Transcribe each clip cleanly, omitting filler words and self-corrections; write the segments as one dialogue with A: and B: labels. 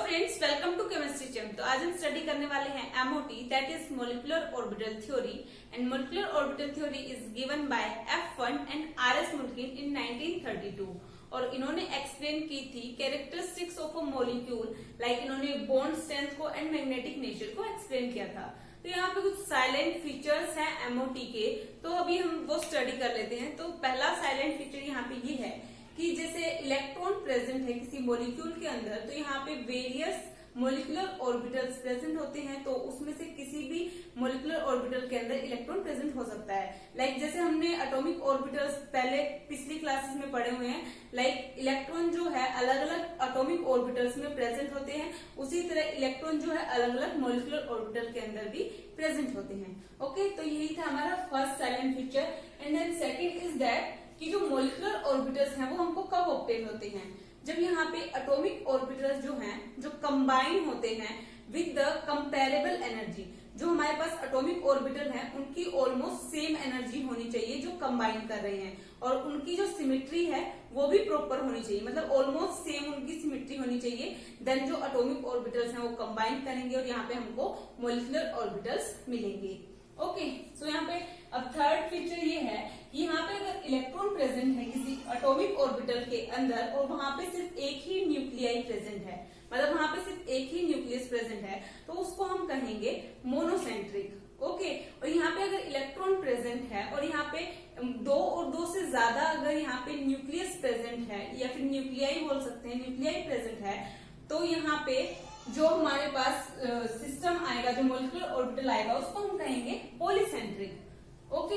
A: Friends, welcome to chemistry chem. तो आज हम स्टडी करने वाले हैं MOT, that is molecular orbital theory. And molecular orbital theory is given by F1 and RS Mulliken in 1932। और इन्होंने एक्सप्लेन की थी characteristics of a molecule, like इन्होंने बॉन्ड स्ट्रेंथ को एंड मैग्नेटिक नेचर को एक्सप्लेन किया था। तो यहाँ पे कुछ साइलेंट फीचर्स हैं एमओटी के, तो अभी हम वो स्टडी कर लेते हैं। तो पहला साइलेंट फीचर यहाँ पे ये है कि जैसे इलेक्ट्रॉन प्रेजेंट है किसी मॉलिक्यूल के अंदर, तो यहाँ पे वेरियस मॉलिक्यूलर ऑर्बिटल्स प्रेजेंट होते हैं। तो उसमें से किसी भी मॉलिक्यूलर ऑर्बिटल के अंदर इलेक्ट्रॉन प्रेजेंट हो सकता है। लाइक जैसे हमने एटॉमिक ऑर्बिटल्स पहले पिछली क्लासेस में पढ़े हुए हैं, लाइक इलेक्ट्रॉन जो है अलग अलग एटॉमिक ऑर्बिटल्स में प्रेजेंट होते हैं, उसी तरह इलेक्ट्रॉन जो है अलग अलग मॉलिक्यूलर ऑर्बिटल के अंदर भी प्रेजेंट होते हैं। ओके, तो यही था हमारा first salient feature. And then second is that कि जो मॉलिक्यूलर ऑर्बिटल्स हैं वो हमको कब ऑब्टेन होते हैं, जब यहाँ पे एटॉमिक ऑर्बिटल्स जो हैं जो कंबाइन होते हैं विद द कंपेरेबल एनर्जी। जो हमारे पास एटॉमिक ऑर्बिटल हैं उनकी ऑलमोस्ट सेम एनर्जी होनी चाहिए जो कंबाइन कर रहे हैं, और उनकी जो सिमेट्री है वो भी प्रॉपर होनी चाहिए, मतलब ऑलमोस्ट सेम उनकी सिमेट्री होनी चाहिए। देन जो एटॉमिक ऑर्बिटल्स हैं वो कंबाइन करेंगे और यहाँ पे हमको मॉलिक्यूलर ऑर्बिटल्स मिलेंगे। ओके, सो यहाँ पे अब थर्ड फीचर ये है कि यहाँ पे अगर इलेक्ट्रॉन प्रेजेंट है किसी एटॉमिक ऑर्बिटल के अंदर और वहां पे सिर्फ एक ही न्यूक्लियाई प्रेजेंट है, मतलब वहां पे सिर्फ एक ही न्यूक्लियस प्रेजेंट है, तो उसको हम कहेंगे मोनोसेंट्रिक। ओके, और यहाँ पे अगर इलेक्ट्रॉन प्रेजेंट है और यहाँ पे दो और दो से ज्यादा अगर यहाँ पे न्यूक्लियस प्रेजेंट है, या फिर न्यूक्लियाई बोल सकते हैं, न्यूक्लियाई प्रेजेंट है, तो यहाँ पे जो हमारे पास सिस्टम आएगा, जो मॉलिक्यूलर ऑर्बिटल आएगा, उसको हम कहेंगे पॉलीसेंट्रिक। ओके,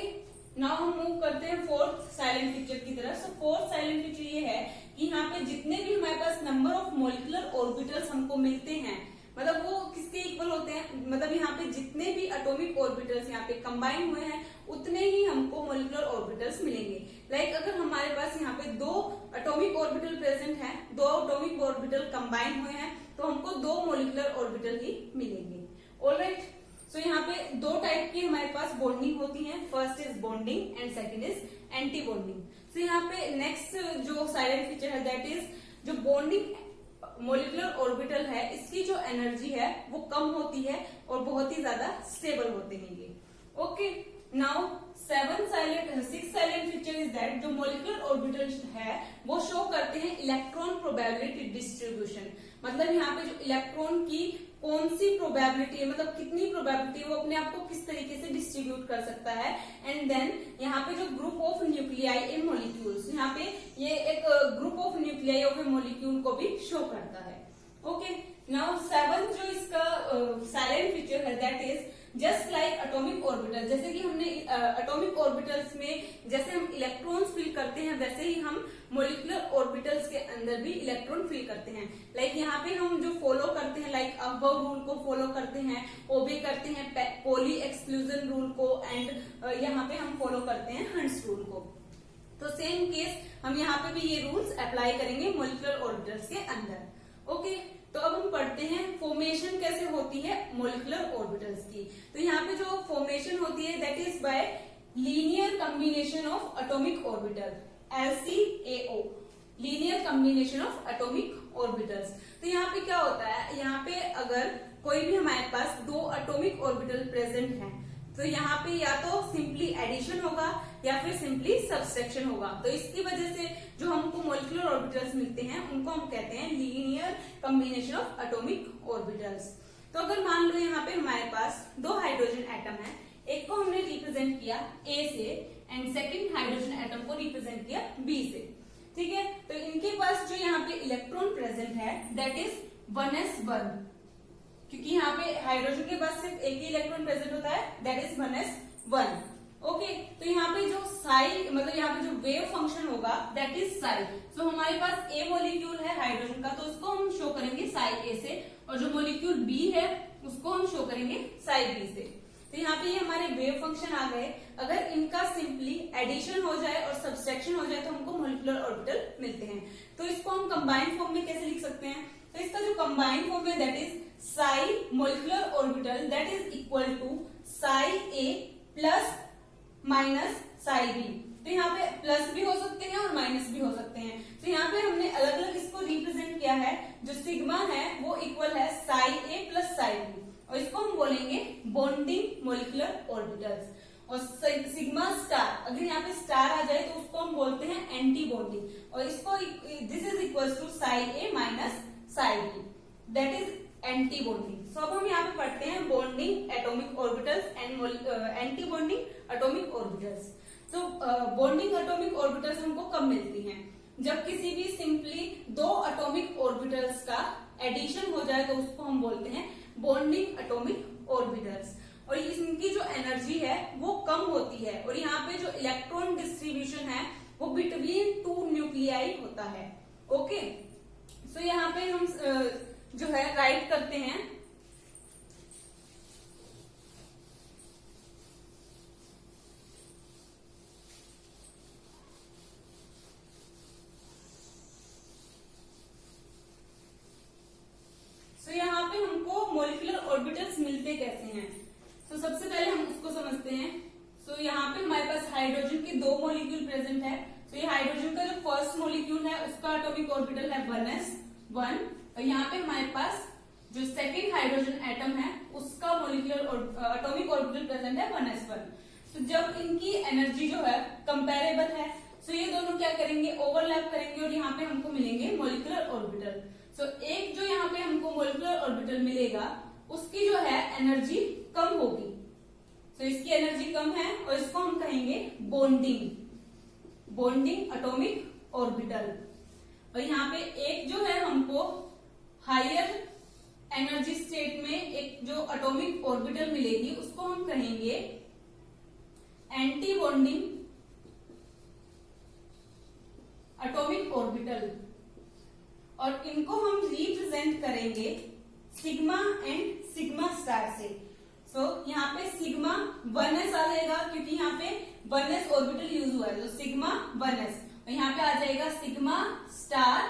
A: नाउ हम मूव करते हैं फोर्थ साइलेंट फीचर की तरफ। सो फोर्थ साइलेंट फीचर ये है कि यहाँ पे जितने भी हमारे पास नंबर ऑफ मॉलिक्यूलर ऑर्बिटल्स हमको मिलते हैं, मतलब वो किसके इक्वल होते हैं, मतलब यहाँ पे जितने भी एटॉमिक ऑर्बिटल्स यहाँ पे कंबाइन हुए हैं उतने ही हमको मॉलिक्यूलर ऑर्बिटल्स मिलेंगे। लाइक अगर हमारे पास यहाँ पे दो एटॉमिक ऑर्बिटल प्रेजेंट हैं, दो एटॉमिक ऑर्बिटल कंबाइन हुए हैं, तो हमको दो मॉलिक्यूलर ऑर्बिटल ही मिलेंगे। ऑलराइट, सो यहाँ पे दो टाइप की हमारे पास बॉन्डिंग होती है, first is bonding and second is anti bonding. So यहाँ पे नेक्स्ट जो साइलेंट फीचर है दैट इज जो बॉन्डिंग मॉलिक्यूलर ऑर्बिटल है, इसकी जो एनर्जी है वो कम होती है और बहुत ही ज्यादा स्टेबल होते हैं ये। Okay, now six silent feature is that जो मॉलिक्यूलर ऑर्बिटल है वो शो करते हैं इलेक्ट्रॉन प्रोबेबिलिटी डिस्ट्रीब्यूशन, मतलब यहाँ पे जो इलेक्ट्रॉन की कौन सी प्रोबेबिलिटी है, मतलब कितनी प्रोबेबिलिटी वो अपने आप को किस तरीके से डिस्ट्रीब्यूट कर सकता है। एंड देन यहाँ पे जो group of nuclei in molecules, यहाँ पे ये एक group of nuclei of A molecule को भी शो करता है। ओके, नाउ सेवन जो इसका साइलेंट फीचर है that is just like atomic orbital. जैसे कि हमने एटॉमिक ऑर्बिटल्स में जैसे हम इलेक्ट्रॉन्स फील करते हैं, वैसे ही हम मॉलिक्यूलर ऑर्बिटल्स के अंदर भी इलेक्ट्रॉन फील करते हैं। लाइक यहाँ पे हम जो फॉलो करते हैं, लाइक अबव रूल को फॉलो करते हैं, ओबे करते हैं पॉली एक्सक्लूजन रूल को, एंड यहाँ पे हम फॉलो करते हैं हंट्स रूल को। तो सेम केस हम यहाँ पे भी ये रूल्स अप्लाई करेंगे मॉलिक्यूलर ऑर्बिटल्स के अंदर। ओके, तो अब हम पढ़ते हैं फॉर्मेशन कैसे होती है मॉलिक्यूलर ऑर्बिटल्स की। तो यहाँ पे जो फॉर्मेशन होती है that is by linear combination of atomic orbital, LCAO, linear combination of atomic orbitals. तो यहाँ पे क्या होता है, यहाँ पे अगर कोई भी हमारे पास दो एटॉमिक ऑर्बिटल प्रेजेंट है, तो यहाँ पे या तो सिंपली एडिशन होगा या फिर सिंपली सब्सट्रैक्शन होगा। तो इसकी वजह से जो हमको मॉलिक्यूलर ऑर्बिटल्स मिलते हैं उनको हम कहते हैं linear combination of atomic orbitals. तो अगर मान लो यहाँ पे हमारे पास दो हाइड्रोजन एटम है, एक को हमने रिप्रेजेंट किया A से एंड सेकेंड हाइड्रोजन एटम को रिप्रेजेंट किया B से, ठीक है। तो इनके पास जो यहाँ पे इलेक्ट्रॉन प्रेजेंट है दैट इज 1s1, क्योंकि यहाँ पे हाइड्रोजन के पास सिर्फ एक ही इलेक्ट्रॉन प्रेजेंट होता है, दैट इज 1s1। ओके, तो यहाँ पे जो साई, मतलब यहाँ पे जो वेव फंक्शन होगा दैट इज साई। सो हमारे पास ए मॉलिक्यूल है हाइड्रोजन का, तो उसको हम शो करेंगे साई ए से, और जो मॉलिक्यूल बी है उसको हम शो करेंगे साई बी से। तो यहाँ पे ये हमारे वेव फंक्शन आ गए। अगर इनका सिंपली एडिशन हो जाए और सब्सट्रैक्शन हो जाए तो हमको मॉलिक्यूलर ऑर्बिटल मिलते हैं। तो इसको हम कंबाइंड फॉर्म में कैसे लिख सकते हैं, तो इसका जो कंबाइंड फॉर्म है that is psi molecular orbital that is equal to psi A plus minus psi B. तो यहाँ पे प्लस भी हो सकते हैं और माइनस भी हो सकते हैं। तो यहाँ पे हमने अलग अलग इसको रिप्रेजेंट किया है। जो सिग्मा है वो इक्वल है Sai A plus psi B, और इसको हम बोलेंगे बॉन्डिंग मोलिकुलर ऑर्बिटल्स। और सिग्मा स्टार, अगर यहाँ पे स्टार आ जाए तो उसको हम बोलते हैं एंटी बॉन्डिंग, और इसको this is equal to psi A minus psi B, that is anti bonding. So अब हम यहाँ पे पढ़ते हैं bonding atomic orbitals and anti bonding atomic orbitals. तो बॉन्डिंग एटॉमिक ऑर्बिटल्स हमको कब मिलती हैं? जब किसी भी सिंपली दो एटॉमिक ऑर्बिटल्स का एडिशन हो जाए तो उसको हम बोलते हैं बॉन्डिंग एटॉमिक ऑर्बिटल्स, और इनकी जो एनर्जी है वो कम होती है, और यहाँ पे जो इलेक्ट्रॉन डिस्ट्रीब्यूशन है वो बिटवीन टू न्यूक्लियाई होता है। ओके, सो यहाँ पे हम जो है राइट करते हैं यहाँ पे हमको मोलिकुलर ऑर्बिटल्स मिलते कैसे हैं। तो सबसे पहले हम उसको समझते हैं। सो यहाँ पे हमारे पास हाइड्रोजन के दो मॉलिक्यूल प्रेजेंट है। तो ये हाइड्रोजन का जो फर्स्ट मॉलिक्यूल है उसका एटॉमिक ऑर्बिटल है 1s1, और यहाँ पे हमारे पास जो सेकेंड हाइड्रोजन एटम है उसका मॉलिक्यूलर एटॉमिक ऑर्बिटल प्रेजेंट है 1s1। तो जब इनकी एनर्जी जो है कंपेरेबल है, तो ये दोनों क्या करेंगे, ओवरलैप करेंगे, और यहाँ पे हमको मिलेंगे मॉलिक्यूलर ऑर्बिटल। तो एक जो यहाँ पे हमको मॉलिक्यूलर ऑर्बिटल मिलेगा उसकी जो है एनर्जी कम होगी, तो इसकी एनर्जी कम है, और इसको हम कहेंगे बॉन्डिंग एटॉमिक ऑर्बिटल। और यहाँ पे एक जो है हमको हायर एनर्जी स्टेट में एक जो एटॉमिक ऑर्बिटल मिलेगी उसको हम कहेंगे एंटी बॉन्डिंग एटॉमिक ऑर्बिटल, और इनको हम रिप्रेजेंट करेंगे सिग्मा एंड सिग्मा स्टार से। सो यहाँ पे सिग्मा 1s आ जाएगा क्योंकि यहाँ पे 1s ऑर्बिटल यूज हुआ है, तो सिग्मा 1s, और यहाँ पे आ जाएगा सिग्मा स्टार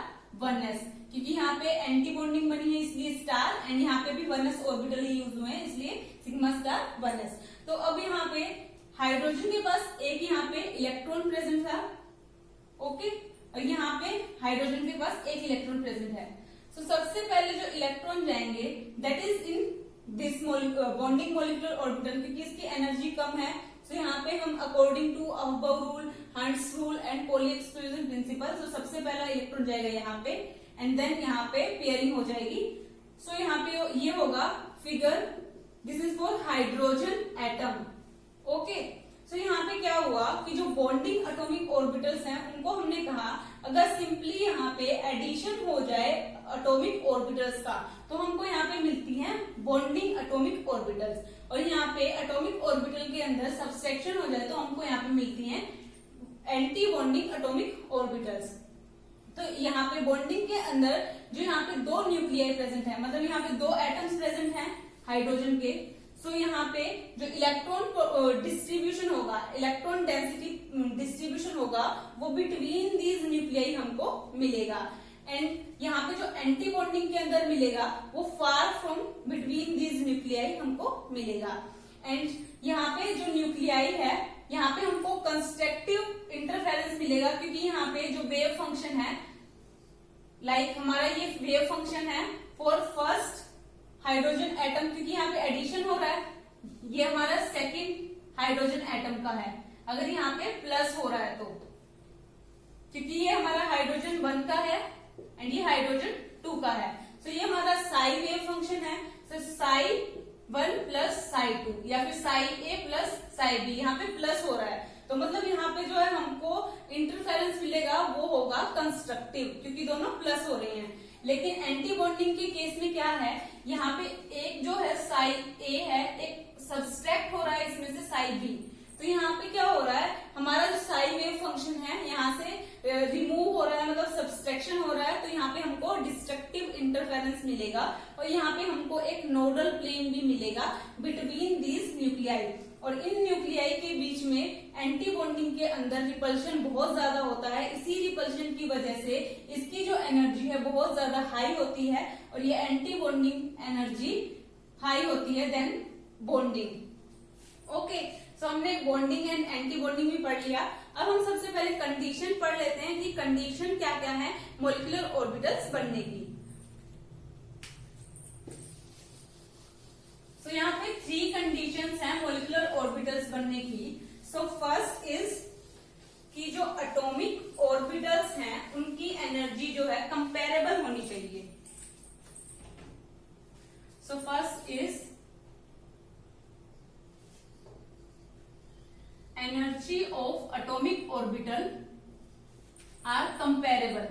A: 1s, क्योंकि यहाँ पे एंटी बॉन्डिंग बनी है इसलिए स्टार, एंड यहाँ पे भी 1s ऑर्बिटल ही यूज हुए हैं इसलिए सिग्मा स्टार 1s। तो अब यहाँ पे हाइड्रोजन के पास एक यहाँ पे इलेक्ट्रॉन प्रेजेंट था, ओके, और यहाँ पे हाइड्रोजन के पास एक इलेक्ट्रॉन प्रेजेंट है। तो सबसे पहले जो इलेक्ट्रॉन जाएंगे that is in this bonding molecular orbital, क्योंकि इसकी एनर्जी कम है। तो यहाँ पे हम according to above rule, Hund's rule and Pauli exclusion principle, तो सबसे पहला इलेक्ट्रॉन जाएगा यहाँ पे, एंड देन यहाँ पे पेयरिंग हो जाएगी। सो यहाँ पे ये होगा figure, this is for hydrogen atom, okay. तो यहाँ पे क्या हुआ कि जो बॉन्डिंग एटॉमिक ऑर्बिटल्स हैं उनको हमने कहा अगर सिंपली यहाँ पे एडिशन हो जाए एटॉमिक ऑर्बिटल्स का तो हमको यहाँ पे मिलती हैं बॉन्डिंग एटॉमिक ऑर्बिटल्स, और यहाँ पे एटॉमिक ऑर्बिटल के अंदर सब्सट्रैक्शन हो जाए तो हमको यहाँ पे मिलती हैं एंटी बॉन्डिंग एटॉमिक ऑर्बिटल्स। तो यहाँ पे बॉन्डिंग के अंदर जो यहाँ पे दो न्यूक्लियाई प्रेजेंट है, मतलब यहाँ पे दो एटम्स प्रेजेंट हैं हाइड्रोजन के, सो यहाँ पे जो इलेक्ट्रॉन डिस्ट्रीब्यूशन होगा, इलेक्ट्रॉन डेंसिटी डिस्ट्रीब्यूशन होगा वो बिटवीन दीज न्यूक्लियाई हमको मिलेगा, एंड यहाँ पे जो एंटी बॉन्डिंग के अंदर मिलेगा वो far from between these nuclei हमको मिलेगा। एंड यहाँ पे जो न्यूक्लियाई है यहाँ पे हमको कंस्ट्रक्टिव इंटरफेरेंस मिलेगा, क्योंकि यहाँ पे जो वेव फंक्शन है, लाइक हमारा ये वेव फंक्शन है फॉर फर्स्ट हाइड्रोजन एटम, क्योंकि यहाँ पे एडिशन हो रहा है, ये हमारा सेकंड हाइड्रोजन एटम का है, अगर यहाँ पे प्लस हो रहा है तो, क्योंकि ये हमारा हाइड्रोजन 1 का है एंड ये हाइड्रोजन 2 का है, तो ये हमारा साई वेव फंक्शन है। तो साई 1 प्लस साई 2 या फिर Sai A plus psi B, यहाँ पे प्लस हो रहा है तो मतलब यहाँ पे जो है हमको इंटरफेरेंस मिलेगा वो होगा कंस्ट्रक्टिव, क्योंकि दोनों प्लस हो रहे हैं। लेकिन एंटी बॉन्डिंग के केस में क्या है, यहाँ पे एक जो है साई ए है, एक सब्सट्रैक्ट हो रहा है इसमें से साई बी, तो यहाँ पे क्या हो रहा है, हमारा जो साई वेव फंक्शन है यहाँ से रिमूव हो रहा है, मतलब सब्सट्रैक्शन हो रहा है, तो यहाँ पे हमको डिस्ट्रक्टिव इंटरफेरेंस मिलेगा, और यहाँ पे हमको एक नोडल प्लेन भी मिलेगा बिटवीन दीज न्यूक्लियाई, और इन न्यूक्लियाई के बीच में एंटी बॉन्डिंग के अंदर रिपल्शन बहुत ज्यादा होता है। इसी रिपल्शन की वजह से इसकी जो एनर्जी है बहुत ज्यादा हाई होती है, और ये एंटी बॉन्डिंग एनर्जी हाई होती है देन बॉन्डिंग, ओके। सो हमने बॉन्डिंग एंड एंटी बॉन्डिंग भी पढ़ लिया। अब हम सबसे पहले कंडीशन पढ़ लेते हैं कि कंडीशन क्या क्या है मॉलिक्यूलर ऑर्बिटल्स बनने की। तो यहाँ पे 3 कंडीशंस हैं मॉलिक्यूलर ऑर्बिटल्स बनने की। सो फर्स्ट इज कि जो एटॉमिक ऑर्बिटल्स हैं उनकी एनर्जी जो है कंपेरेबल होनी चाहिए। So first is energy of atomic orbital are comparable.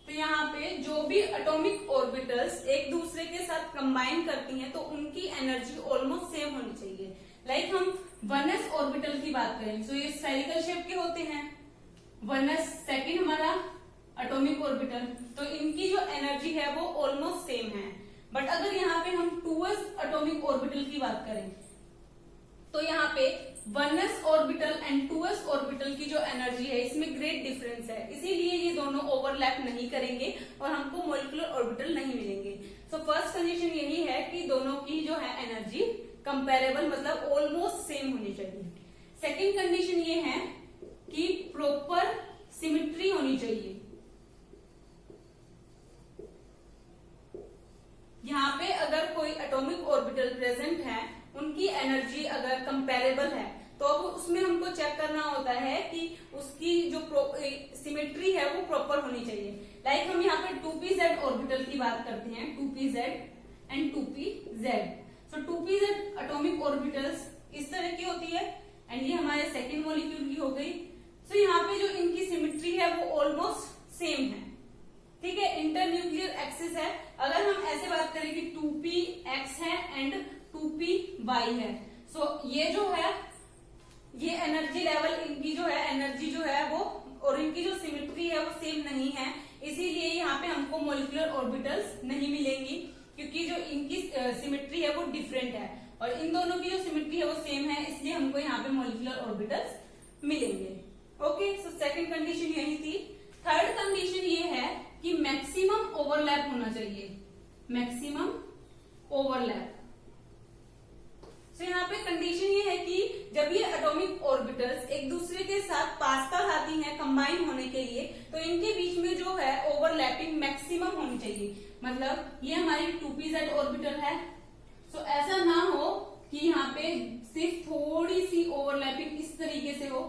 A: तो यहाँ पे जो भी एटॉमिक ऑर्बिटल्स एक दूसरे के साथ कंबाइन करती हैं तो उनकी एनर्जी ऑलमोस्ट सेम होनी चाहिए। लाइक हम 1s ऑर्बिटल की बात करें तो ये स्फेरिकल शेप के होते हैं। 1s सेकंड हमारा एटॉमिक ऑर्बिटल, तो इनकी जो एनर्जी है वो ऑलमोस्ट सेम है। बट अगर यहाँ पे हम 2s एटॉमिक ऑर्बिटल की बात करें तो यहाँ पे 1s orbital and 2s orbital की जो एनर्जी है इसमें ग्रेट डिफरेंस है, इसीलिए ये दोनों ओवरलैप नहीं करेंगे और हमको मॉलिक्यूलर ऑर्बिटल नहीं मिलेंगे। सो फर्स्ट कंडीशन यही है कि दोनों की जो है एनर्जी कंपेरेबल मतलब ऑलमोस्ट सेम होनी चाहिए। सेकेंड कंडीशन ये है कि प्रॉपर सिमेट्री होनी चाहिए। यहाँ पे अगर कोई एटॉमिक ऑर्बिटल प्रेजेंट है उनकी एनर्जी अगर कंपेरेबल है तो अब उसमें हमको चेक करना होता है कि उसकी जो सिमेट्री है वो प्रॉपर होनी चाहिए। लाइक हम यहाँ पे 2pz ऑर्बिटल की बात करते हैं, 2pz and 2pz। So 2pz atomic orbitals इस तरह की होती है एंड ये हमारे सेकेंड मॉलिक्यूल की हो गई। सो यहाँ पे जो इनकी सिमेट्री है वो ऑलमोस्ट सेम है, ठीक है, इंटरन्यूक्लियर एक्सिस है। अगर हम ऐसे बात करें कि 2px है एंड 2py है, सो ये जो है ये एनर्जी लेवल इनकी जो है एनर्जी जो है वो और इनकी जो सिमेट्री है वो सेम नहीं है, इसीलिए यहाँ पे हमको मॉलिक्यूलर ऑर्बिटल्स नहीं मिलेंगी क्योंकि जो इनकी सिमेट्री है वो डिफरेंट है और इन दोनों की जो सिमेट्री है वो सेम है, इसलिए हमको यहाँ पे मॉलिक्यूलर ऑर्बिटल्स मिलेंगे। ओके, सो सेकंड कंडीशन यही थी। थर्ड कंडीशन ये है कि मैक्सिमम ओवरलैप होना चाहिए, मैक्सिमम ओवरलैप। तो यहाँ पे कंडीशन ये है कि जब ये एटॉमिक ऑर्बिटल्स एक दूसरे के साथ पास पास आती हैं कंबाइन होने के लिए तो इनके बीच में जो है ओवरलैपिंग मैक्सिमम होनी चाहिए। मतलब ये हमारी 2pz ऑर्बिटल है, तो ऐसा ना हो कि यहाँ पे सिर्फ थोड़ी सी ओवरलैपिंग इस तरीके से हो।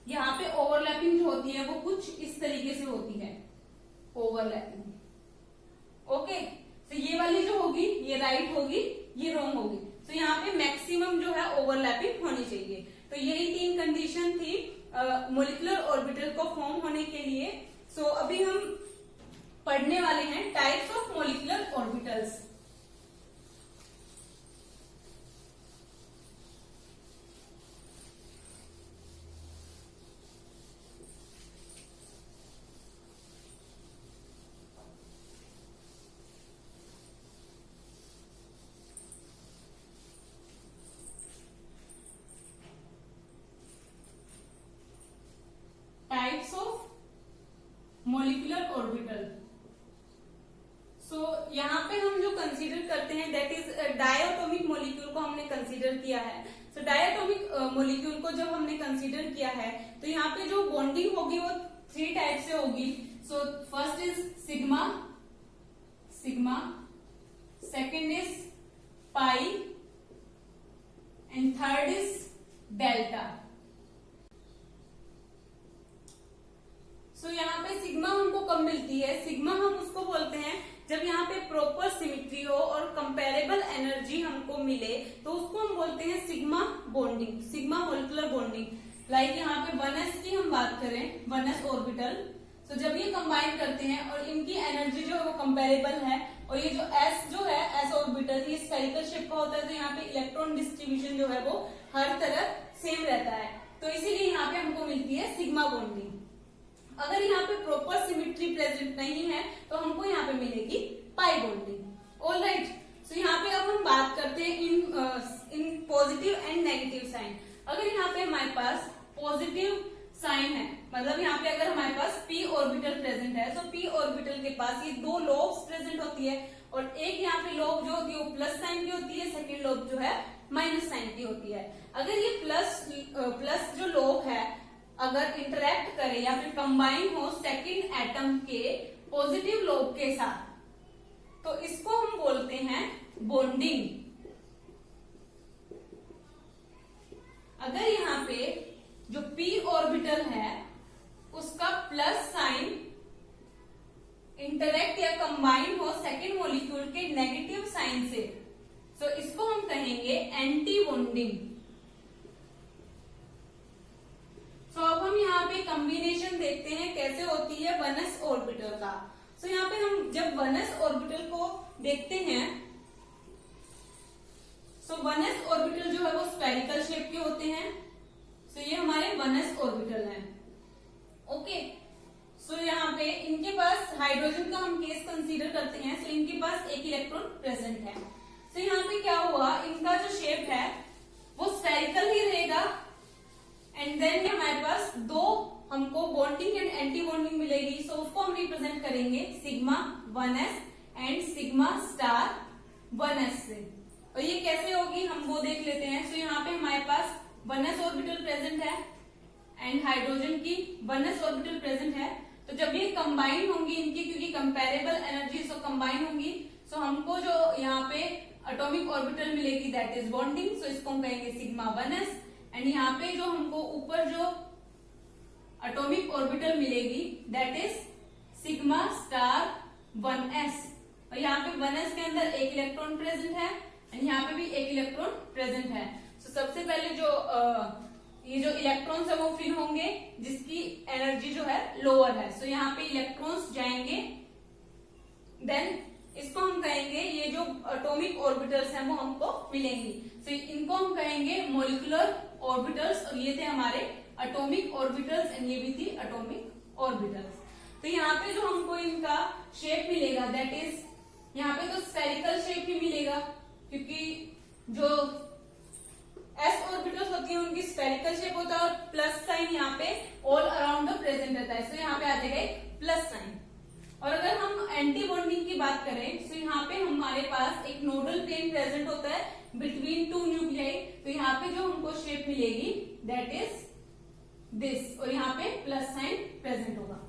A: यहाँ पे ओवरलैपिंग जो होती है वो कुछ इस तरीके से होती है, ओवरलैपिंग। ओके, तो ये वाली जो होगी ये राइट होगी, ये रॉन्ग होगी। तो यहाँ पे मैक्सिमम जो है ओवरलैपिंग होनी चाहिए। तो यही 3 कंडीशन थी मॉलिक्यूलर ऑर्बिटल को फॉर्म होने के लिए। सो अभी हम पढ़ने वाले हैं types of molecular orbitals. Types of molecular orbital. So यहाँ पे हम जो कंसीडर करते हैं दैट इज डायटोमिक मॉलिक्यूल को हमने कंसीडर किया है। सो डायटोमिक मॉलिक्यूल को जब हमने कंसीडर किया है तो यहाँ पे जो बॉन्डिंग होगी वो 3 टाइप से होगी। सो first is sigma, sigma, second is pi and third is delta. तो यहाँ पे सिग्मा हमको कब मिलती है? सिग्मा हम उसको बोलते हैं जब यहाँ पे प्रॉपर सिमेट्री हो और कंपेरेबल एनर्जी हमको मिले तो उसको हम बोलते हैं sigma bonding, sigma molecular bonding. Like यहाँ पे 1s की हम बात करें, 1s ऑर्बिटल, तो जब ये कंबाइन करते हैं और इनकी एनर्जी जो है वो कंपेरेबल है और ये जो s जो है s ऑर्बिटल ये स्फेरिकल शेप का होता है तो यहाँ पे इलेक्ट्रॉन डिस्ट्रीब्यूशन जो है वो हर तरफ सेम रहता है, तो इसीलिए यहाँ पे हमको मिलती है सिग्मा बॉन्डिंग। अगर यहाँ पे प्रॉपर सिमेट्री प्रेजेंट नहीं है तो हमको यहाँ पे मिलेगी पाई बॉन्डिंग। ऑलराइट, सो यहाँ पे अब हम बात करते हैं in positive and negative sign. अगर यहाँ पे हमारे पास पॉजिटिव साइन है, मतलब यहाँ पे अगर हमारे पास p ऑर्बिटल प्रेजेंट है तो p ऑर्बिटल के पास ये 2 लोब्स प्रेजेंट होती है और एक यहाँ पे लोब जो होती है वो प्लस साइन की होती है, सेकेंड लोब जो है माइनस साइन की होती है। अगर ये प्लस जो लोग है अगर इंटरेक्ट करे या फिर कंबाइन हो सेकंड एटम के पॉजिटिव लोब के साथ, तो इसको हम बोलते हैं बॉन्डिंग। अगर यहाँ पे जो p ऑर्बिटल है उसका प्लस साइन इंटरेक्ट या कंबाइन हो सेकेंड मॉलिक्यूल के नेगेटिव साइन से, तो इसको हम कहेंगे एंटी बॉन्डिंग। तो अब हम यहाँ पे कॉम्बिनेशन देखते हैं कैसे होती है 1s ऑर्बिटल का। तो यहाँ पे हम जब 1s ऑर्बिटल को देखते हैं, तो 1s ऑर्बिटल जो है वो स्फेरिकल शेप के होते हैं। तो ये हमारे 1s ऑर्बिटल हैं। ओके, सो यहाँ पे इनके पास हाइड्रोजन का हम केस कंसीडर करते हैं। सो इनके पास एक इलेक्ट्रॉन प्रेजेंट है। तो यहाँ पे क्या हुआ, इनका जो शेप है वो स्फेरिकल ही रहेगा। एंड देन हमारे पास दो हमको बॉन्डिंग एंड एंटी बॉन्डिंग मिलेगी। सो उसको हम रिप्रेजेंट करेंगे sigma 1s and sigma star 1s से। और ये कैसे होगी हम वो देख लेते हैं। सो यहाँ पे हमारे पास 1s ऑर्बिटल प्रेजेंट है एंड हाइड्रोजन की 1s ऑर्बिटल प्रेजेंट है। तो जब ये कंबाइन होंगी इनकी, क्योंकि कंपेरेबल एनर्जी सो कंबाइन होंगी, सो हमको जो यहाँ पे एटॉमिक ऑर्बिटल मिलेगी दैट इज बॉन्डिंग। सो इसको हम कहेंगे सिग्मा 1s। एंड यहाँ पे जो हमको ऊपर जो एटॉमिक ऑर्बिटल मिलेगी that is sigma star 1s। और यहाँ पे 1s के अंदर एक इलेक्ट्रॉन प्रेजेंट है एंड यहाँ पे भी एक इलेक्ट्रॉन प्रेजेंट है। तो सबसे पहले जो ये जो इलेक्ट्रॉन्स है वो फिल होंगे जिसकी एनर्जी जो है लोअर है। सो यहाँ पे इलेक्ट्रॉन्स जाएंगे, देन इसको हम कहेंगे ये जो एटॉमिक ऑर्बिटल्स हैं वो हमको मिलेंगी। सो इनको हम कहेंगे मॉलिक्यूलर ऑर्बिटल्स। और ये थे हमारे एटॉमिक ऑर्बिटल्स एंड ये भी थी एटॉमिक ऑर्बिटल्स। तो यहाँ पे जो हमको इनका शेप मिलेगा दैट इज यहाँ पे तो स्फेरिकल शेप ही मिलेगा, क्योंकि जो s ऑर्बिटल्स होती है उनकी स्फेरिकल शेप होता है और प्लस साइन यहाँ पे ऑल अराउंड द प्रेजेंट रहता है। सो यहाँ पे आ जाएगा एक प्लस साइन। और अगर हम एंटी बॉन्डिंग की बात करें तो यहाँ पे हमारे पास एक नोडल प्लेन प्रेजेंट होता है बिटवीन टू न्यूक्लियाई। तो यहाँ पे जो हमको शेप मिलेगी दैट इज दिस, और यहाँ पे प्लस साइन प्रेजेंट होगा।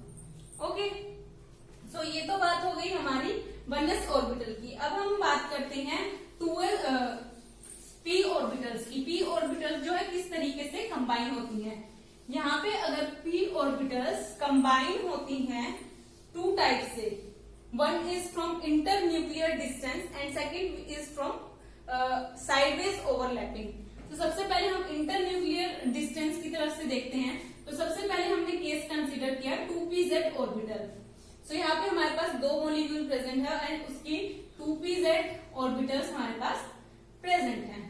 A: ओके, सो ये तो बात हो गई हमारी 1s ऑर्बिटल की। अब हम बात करते हैं 2s p ऑर्बिटल्स की। p ऑर्बिटल्स जो है किस तरीके से कंबाइन होती हैं। यहाँ पे अगर p ऑर्बिटल्स कंबाइन होती हैं टू टाइप से, one is from inter nuclear distance and second is from sideways overlapping. तो सबसे पहले हम इंटर न्यूक्लियर डिस्टेंस की तरफ से देखते हैं। तो सबसे पहले हमने केस कंसीडर किया 2pz ऑर्बिटल। सो यहाँ पे हमारे पास दो मॉलिक्यूल प्रेजेंट है एंड उसकी 2pz ऑर्बिटल्स हमारे पास प्रेजेंट हैं।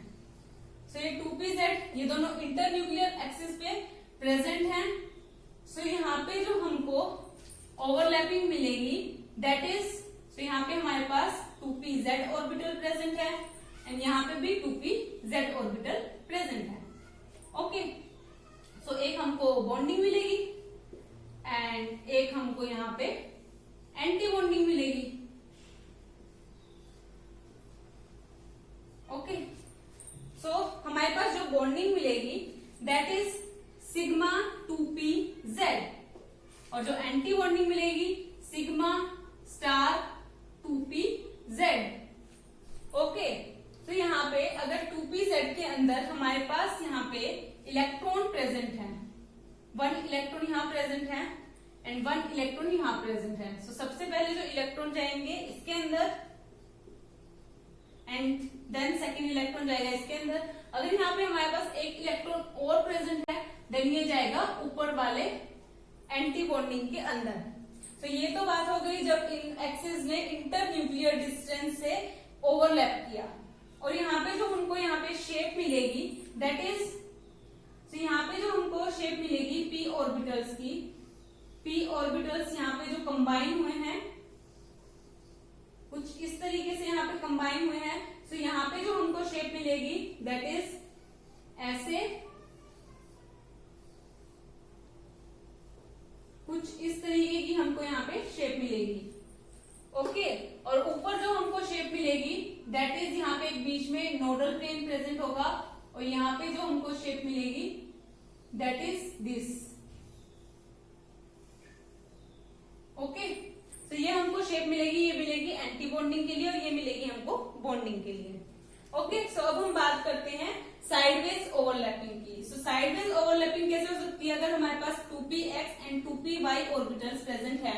A: सो ये 2pz ये दोनों इंटर न्यूक्लियर एक्सिस पे प्रेजेंट हैं। सो यहाँ पे जो हमको ओवरलैपिंग मिलेगी दैट इज, सो यहाँ पे हमारे पास 2pz ऑर्बिटल प्रेजेंट है एंड यहाँ पे भी 2pz ऑर्बिटल प्रेजेंट है। ओके, सो एक हमको बॉन्डिंग मिलेगी एंड एक हमको यहाँ पे एंटी बॉन्डिंग मिलेगी। ओके, सो हमारे पास जो बॉन्डिंग मिलेगी दैट इज सिग्मा 2pz और जो एंटी बॉन्डिंग मिलेगी सिग्मा स्टार 2pz। ओके, तो यहाँ पे अगर 2pz के अंदर हमारे पास यहाँ पे इलेक्ट्रॉन प्रेजेंट है, वन इलेक्ट्रॉन यहाँ प्रेजेंट है एंड वन इलेक्ट्रॉन यहाँ प्रेजेंट है। सो सबसे पहले जो इलेक्ट्रॉन जाएंगे इसके अंदर एंड देन सेकेंड इलेक्ट्रॉन जाएगा इसके अंदर। अगर यहाँ पे हमारे पास एक इलेक्ट्रॉन और प्रेजेंट है देन ये जाएगा ऊपर वाले एंटी बॉन्डिंग के अंदर। तो ये तो बात हो गई जब इन एक्सिस ने इंटर न्यूक्लियर डिस्टेंस से ओवरलैप किया। और यहाँ पे जो हमको यहाँ पे शेप मिलेगी दैट इज, तो यहाँ पे जो हमको शेप मिलेगी p ऑर्बिटल्स की, p ऑर्बिटल्स यहाँ पे जो कंबाइन हुए हैं कुछ इस तरीके से यहाँ पे कंबाइन हुए हैं। तो यहाँ पे जो हमको शेप मिलेगी दैट इज ऐसे कुछ इस तरीके की हमको यहाँ पे शेप मिलेगी। ओके, और ऊपर जो हमको शेप मिलेगी दैट इज यहाँ पे एक बीच में नोडल प्लेन प्रेजेंट होगा और यहाँ पे जो हमको शेप मिलेगी दैट इज दिस। ओके, तो ये हमको शेप मिलेगी, ये मिलेगी एंटी बॉन्डिंग के लिए और ये मिलेगी हमको बॉन्डिंग के लिए। ओके, सो अब हम बात करते हैं साइडवेज ओवरलैपिंग की। सो साइडवेज ओवरलैपिंग कैसे हो सकती है? अगर हमारे पास 2px and 2py orbitals present है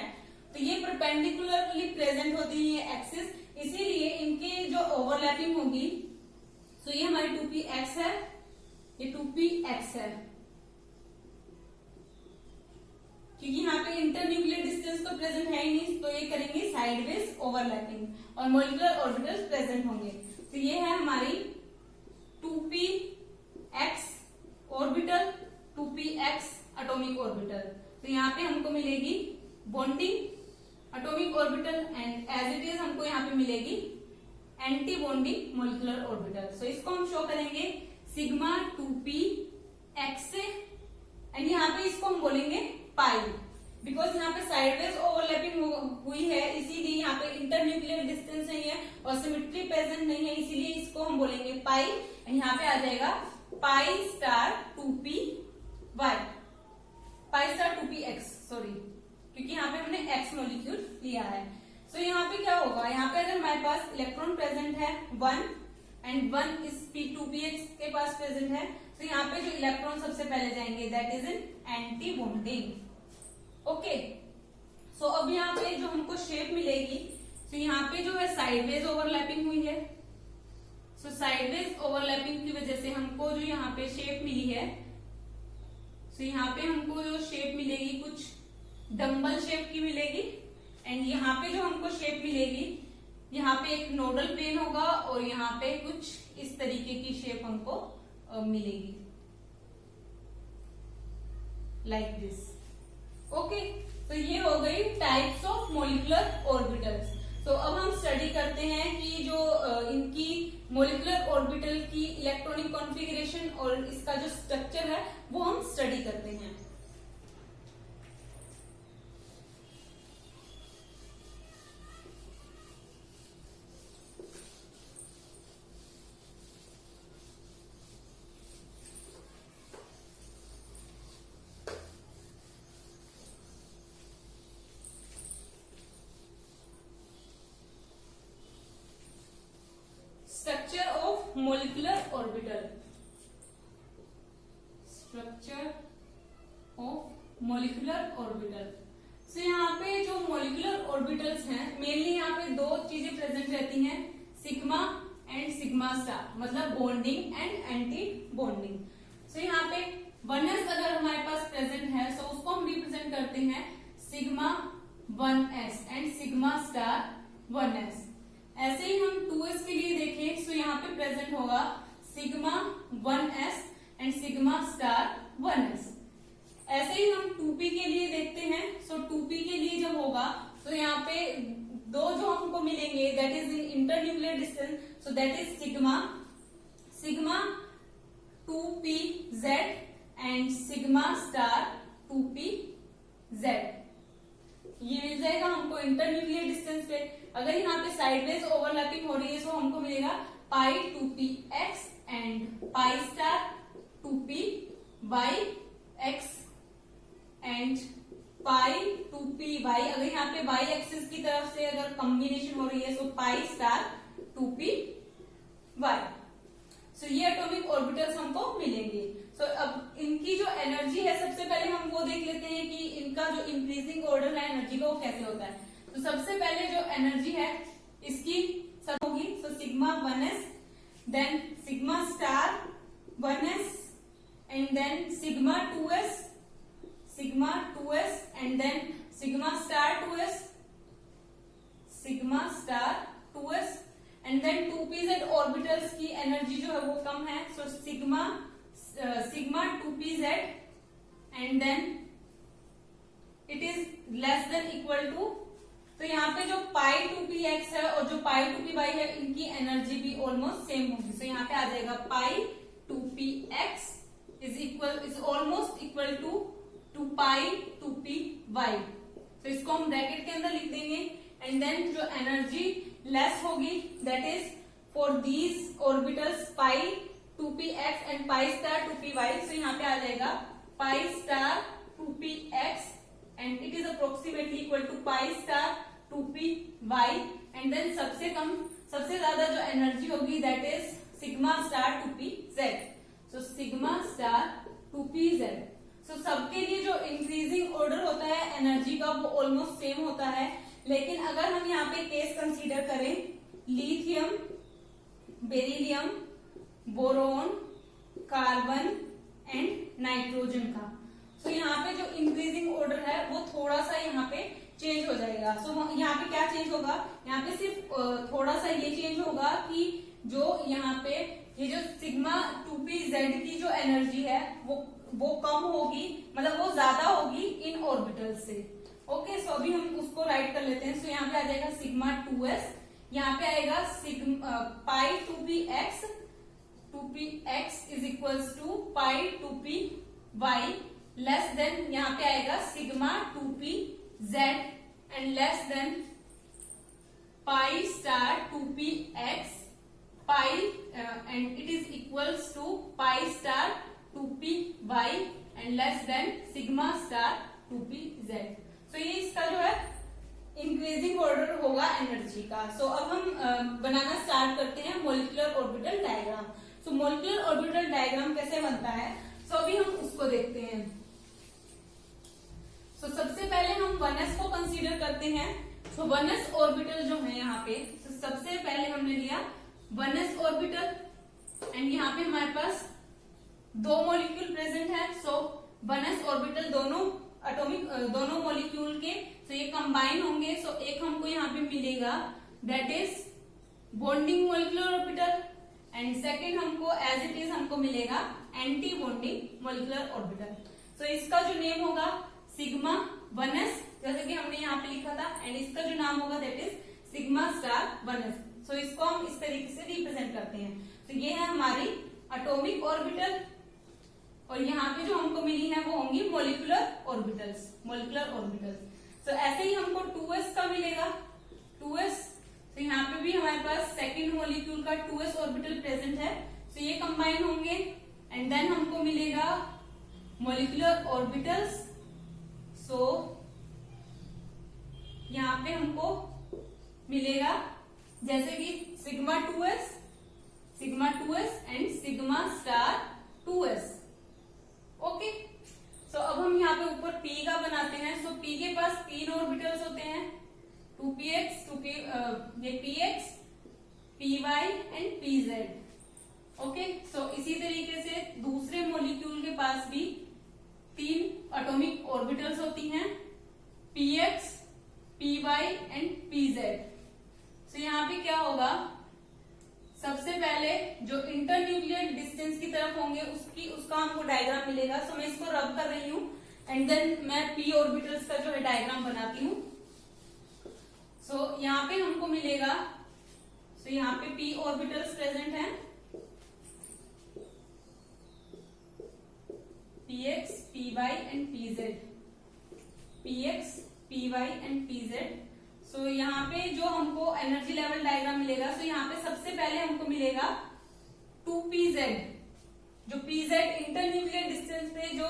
A: तो ये परपेंडिकुलरली प्रेजेंट होती है ये एक्सिस, इसीलिए इनके जो ओवरलैपिंग होगी, सो ये हमारी 2px है, ये 2px है, क्योंकि यहाँ पे इंटरन्यूक्लियर डिस्टेंस तो प्रेजेंट है ही नहीं, तो ये करेंगे साइडवेज ओवरलैपिंग और मॉलिक्यूलर ऑर्बिटल्स प्रेजेंट होंगे। तो ये है हमारी 2px orbital, 2px atomic orbital. तो यहाँ पे हमको मिलेगी bonding atomic orbital and as it is हमको यहाँ पे मिलेगी anti bonding molecular orbital. So इसको हम शो करेंगे सिग्मा 2px से एंड यहाँ पे इसको हम बोलेंगे पाई, बिकॉज यहाँ पे साइडवेज ओवरलैपिंग हुई है, इसीलिए यहाँ पे इंटरन्यूक्लियर डिस्टेंस नहीं है और सिमेट्री प्रेजेंट नहीं है, इसीलिए इसको हम बोलेंगे पाई एंड यहाँ पे आ जाएगा पाई स्टार 2py, पाई स्टार 2px, सॉरी, क्योंकि यहाँ पे हमने x मॉलिक्यूल लिया है। सो यहाँ पे क्या होगा, यहाँ पे अगर हमारे पास इलेक्ट्रॉन प्रेजेंट है 1 एंड 1 इस 2px के पास प्रेजेंट है, तो यहाँ पे जो इलेक्ट्रॉन सबसे पहले जाएंगे that is an anti bonding. Okay, so अब यहाँ पे जो हमको शेप मिलेगी, तो यहाँ पे जो है साइडवेज ओवरलैपिंग हुई है, सो साइडवेज ओवरलैपिंग की वजह से हमको जो यहाँ पे शेप मिली है, सो यहाँ पे हमको जो शेप मिलेगी कुछ डम्बल शेप की मिलेगी एंड यहाँ पे जो हमको शेप मिलेगी, यहाँ पे एक नोडल प्लेन होगा और यहाँ पे कुछ इस तरीके की शेप हमको मिलेगी लाइक दिस। ओके, तो ये हो गई टाइप्स ऑफ मॉलिक्यूलर ऑर्बिटल्स। तो अब हम स्टडी करते हैं कि जो इनकी मॉलिक्यूलर ऑर्बिटल की इलेक्ट्रॉनिक कॉन्फ़िगरेशन और इसका जो स्ट्रक्चर है वो हम स्टडी करते हैं। Structure of molecular orbital, structure of molecular orbital. So यहाँ पे जो मॉलिक्यूलर ऑर्बिटल्स हैं मेनली यहाँ पे दो चीजें प्रेजेंट रहती हैं, सिग्मा एंड सिग्मा स्टार, मतलब bonding and anti bonding. So यहाँ पे 1s अगर हमारे पास प्रेजेंट है तो उसको हम रिप्रेजेंट करते हैं sigma 1s and sigma star 1s। ऐसे ही हम 2s के लिए देखें, सो यहाँ पे प्रेजेंट होगा sigma 1s and sigma star 1s। ऐसे ही हम 2p के लिए देखते हैं, सो 2p के लिए जब होगा तो यहाँ पे दो जो हमको मिलेंगे that is in internuclear distance, so that is sigma 2pz and sigma star 2pz। ये मिल जाएगा हमको इंटरन्यूक्लियर डिस्टेंस पे। अगर यहाँ पे साइडवेज ओवरलैपिंग हो रही है तो हमको मिलेगा पाई 2px and pi star 2pyx and pi 2py। अगर यहाँ पे y एक्सिस की तरफ से अगर कॉम्बिनेशन हो रही है तो पाई स्टार 2py। सो ये एटॉमिक ऑर्बिटल्स हमको मिलेंगे। सो अब इनकी जो एनर्जी है सबसे पहले हम वो देख लेते हैं कि इनका जो इंक्रीजिंग ऑर्डर है एनर्जी का वो कैसे होता है। तो सबसे पहले जो एनर्जी है इसकी सब होगी, so sigma 1s then sigma star 1s and then sigma 2s and then sigma star 2s and then 2pz orbitals की एनर्जी जो है वो कम है, so sigma 2pz and then it is less than equal to, तो यहाँ पे जो पाई 2px है और जो पाई 2py है इनकी एनर्जी भी ऑलमोस्ट सेम होगी। सो यहाँ पे आ जाएगा pi 2px is almost equal to pi 2py। तो इसको हम ब्रैकेट के अंदर लिख देंगे एंड देन जो एनर्जी लेस होगी that is for these orbitals pi 2px and pi star 2py, so यहाँ पे आ जाएगा pi star 2px and it is approximately equal to pi star 2py, and then सबसे ज्यादा जो एनर्जी होगी that is sigma star 2pz, so sigma star 2pz। सो सबके लिए जो इंक्रीजिंग ऑर्डर होता है एनर्जी का वो ऑलमोस्ट सेम होता है, लेकिन अगर हम यहाँ पे केस कंसीडर करें lithium, beryllium, boron, carbon and nitrogen का, सो यहाँ पे जो इंक्रीजिंग ऑर्डर है वो थोड़ा सा यहाँ पे चेंज हो जाएगा। सो यहाँ पे क्या चेंज होगा, यहाँ पे सिर्फ थोड़ा सा ये चेंज होगा कि जो यहाँ पे ये जो सिग्मा 2pz की जो एनर्जी है वो कम होगी, मतलब वो ज्यादा होगी इन ऑर्बिटल से। ओके, सो अभी हम उसको राइट कर लेते हैं। सो यहाँ पे आ जाएगा सिग्मा 2s, यहाँ पे आएगा pi 2px is equals to pi 2py less than यहाँ पे आएगा sigma 2pz and less than pi star 2px pi and it is equals to pi star 2py and less than sigma star 2pz। So ये इसका जो है increasing order होगा energy का। सो अब हम बनाना स्टार्ट करते हैं मॉलिक्यूलर ऑर्बिटल डायग्राम। सो मॉलिक्यूलर ऑर्बिटल डायग्राम कैसे बनता है, सो अभी हम उसको देखते हैं। सो सबसे पहले हम 1s को कंसीडर करते हैं। सो 1s ऑर्बिटल जो है यहाँ पे, so सबसे पहले हमने लिया 1s ऑर्बिटल एंड यहाँ पे हमारे पास दो मॉलिक्यूल प्रेजेंट है। सो 1s ऑर्बिटल दोनों मॉलिक्यूल के तो ये कंबाइन होंगे। सो एक हमको यहाँ पे मिलेगा that is bonding molecular orbital and second हमको एज इट इज हमको मिलेगा एंटी बॉन्डिंग मॉलिक्यूलर ऑर्बिटल। सो इसका जो नेम होगा सिग्मा 1s, जैसे कि हमने यहाँ पे लिखा था, एंड इसका जो नाम होगा that is sigma star 1s। सो इसको हम इस तरीके से रिप्रेजेंट करते हैं। तो ये है हमारी एटॉमिक ऑर्बिटल और यहाँ पे जो हमको मिली है वो होंगी मॉलिक्यूलर ऑर्बिटल्स। तो ऐसे ही हमको 2s का मिलेगा 2s। तो यहाँ पे भी हमारे पास सेकंड मॉलिक्यूल का 2s ऑर्बिटल प्रेजेंट है। तो ये कंबाइन होंगे एंड देन हमको मिलेगा मॉलिक्यूलर ऑर्बिटल्स। सो यहाँ पे हमको मिलेगा जैसे कि sigma 2s and sigma star 2s। Okay, so अब हम यहाँ पे ऊपर P का बनाते हैं। सो P के पास 3 ऑर्बिटल्स होते हैं 2px, ये px, py and pz। Okay, so इसी तरीके से दूसरे मॉलिक्यूल के पास भी 3 एटॉमिक ऑर्बिटल्स होती हैं px, py एंड pz। सो यहाँ पे क्या होगा, सबसे पहले जो इंटरन्यूक्लियर डिस्टेंस की तरफ होंगे उसका हमको डायग्राम मिलेगा। सो मैं इसको रब कर रही हूँ एंड देन मैं p ऑर्बिटल्स का जो है डायग्राम बनाती हूँ। सो यहाँ पे हमको मिलेगा, सो यहाँ पे p ऑर्बिटल्स प्रेजेंट हैं px, py and pz, px, py and pz। सो यहाँ पे जो हमको एनर्जी लेवल डायग्राम मिलेगा, सो यहाँ पे सबसे पहले हमको मिलेगा 2pz, जो pz इंटरन्यूक्लियर डिस्टेंस पे जो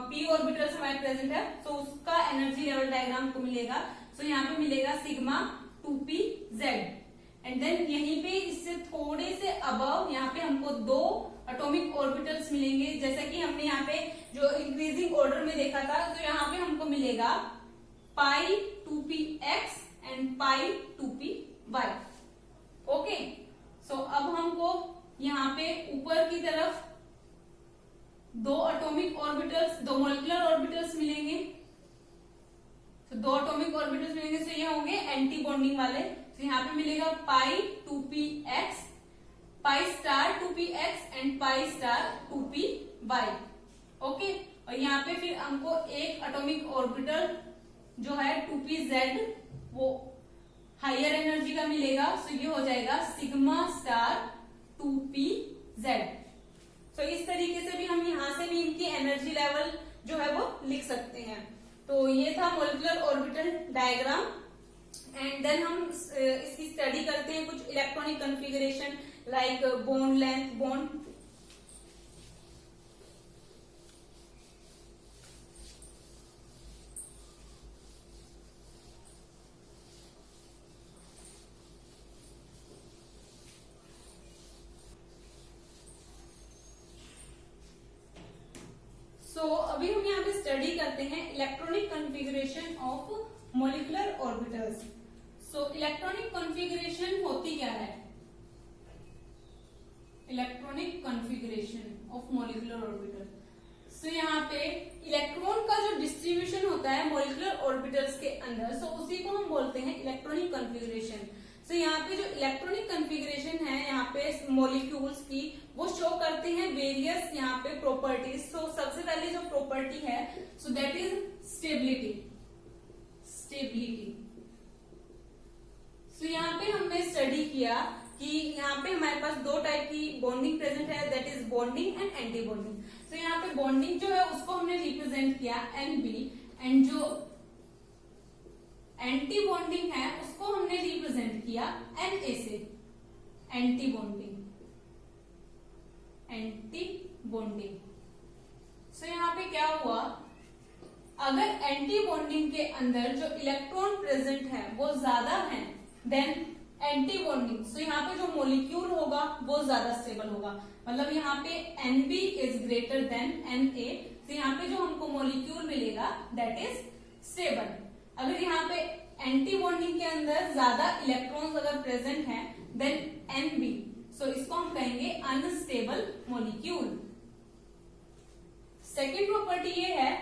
A: p ऑर्बिटल्स हमारे प्रेजेंट है, तो उसका एनर्जी लेवल डायग्राम हमको मिलेगा। सो यहाँ पे मिलेगा सिग्मा 2pz एंड देन यहीं पे इससे थोड़े से अबव यहाँ पे हमको 2 एटॉमिक ऑर्बिटल्स मिलेंगे, जैसा कि हमने यहाँ पे जो इंक्रीजिंग ऑर्डर में देखा था। तो यहाँ पे हमको मिलेगा पाई 2px and pi 2py। Okay, so अब हमको यहाँ पे ऊपर की तरफ 2 एटॉमिक ऑर्बिटल्स, 2 मॉलिक्यूलर ऑर्बिटल्स मिलेंगे। तो 2 एटॉमिक ऑर्बिटल्स मिलेंगे, तो ये होंगे एंटी बॉन्डिंग वाले। तो यहाँ पे मिलेगा पाई 2px, pi star 2px and pi star 2py। Okay, और यहाँ पे फिर हमको एक एटॉमिक ऑर्बिटल जो है 2pz वो हायर एनर्जी का मिलेगा। सो ये हो जाएगा सिग्मा स्टार 2pz। सो इस तरीके से भी हम यहाँ से भी इनकी एनर्जी लेवल जो है वो लिख सकते हैं। तो ये था molecular orbital diagram. And then हम इसकी स्टडी करते हैं कुछ electronic configuration like bond length, bond अभी हम यहाँ पे स्टडी करते हैं electronic configuration of molecular orbitals. Electronic configuration होती क्या है? Electronic configuration of molecular orbital. यहाँ पे इलेक्ट्रॉन का जो डिस्ट्रीब्यूशन होता है मॉलिक्यूलर ऑर्बिटल्स के अंदर, उसी को हम बोलते हैं इलेक्ट्रॉनिक कॉन्फ़िगरेशन। यहाँ पे जो इलेक्ट्रॉनिक कॉन्फ़िगरेशन है यहाँ पे मॉलिक्यूल्स की, वो शो करते हैं वेरियस यहाँ पे प्रॉपर्टीज। सबसे पहले जो प्रॉपर्टी है दैट इज स्टेबिलिटी। यहाँ पे हमने स्टडी किया कि यहाँ पे हमारे पास दो टाइप की बॉन्डिंग प्रेजेंट है, that is bonding and anti bonding. यहाँ पे बॉन्डिंग जो है उसको हमने रिप्रेजेंट किया NB, एंड जो एंटी बॉन्डिंग है उसको हमने रिप्रेजेंट किया Na से। Anti bonding. यहाँ पे क्या हुआ, अगर एंटी बॉन्डिंग के अंदर जो इलेक्ट्रॉन प्रेजेंट है वो ज्यादा है देन एंटी बॉन्डिंग, यहाँ पे जो मॉलिक्यूल होगा वो ज्यादा स्टेबल होगा। मतलब यहाँ पे NB is greater than Na, यहाँ पे जो हमको मॉलिक्यूल मिलेगा दैट इज स्टेबल। अगर यहाँ पे एंटी बॉन्डिंग के अंदर ज्यादा इलेक्ट्रॉन्स अगर प्रेजेंट हैं देन NB, इसको हम कहेंगे अनस्टेबल मॉलिक्यूल। सेकेंड प्रॉपर्टी ये है,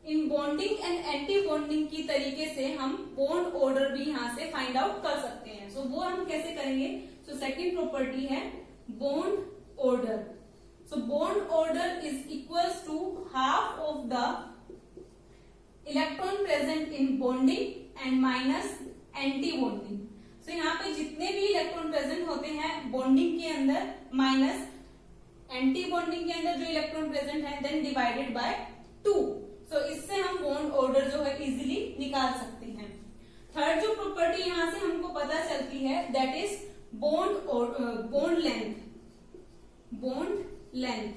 A: इन बॉन्डिंग एंड एंटी बॉन्डिंग की तरीके से हम बॉन्ड ऑर्डर भी यहाँ से फाइंड आउट कर सकते हैं। वो हम कैसे करेंगे? सेकेंड प्रॉपर्टी है bond order. Bond order is equals to half of the electron present in bonding and minus anti bonding. यहाँ पे जितने भी इलेक्ट्रॉन प्रेजेंट होते हैं बॉन्डिंग के अंदर माइनस एंटी बॉन्डिंग के अंदर जो इलेक्ट्रॉन प्रेजेंट है देन डिवाइडेड बाय 2। इससे हम बॉन्ड ऑर्डर जो है इजीली निकाल सकते हैं। थर्ड जो प्रॉपर्टी यहाँ से हमको पता चलती है that is bond length.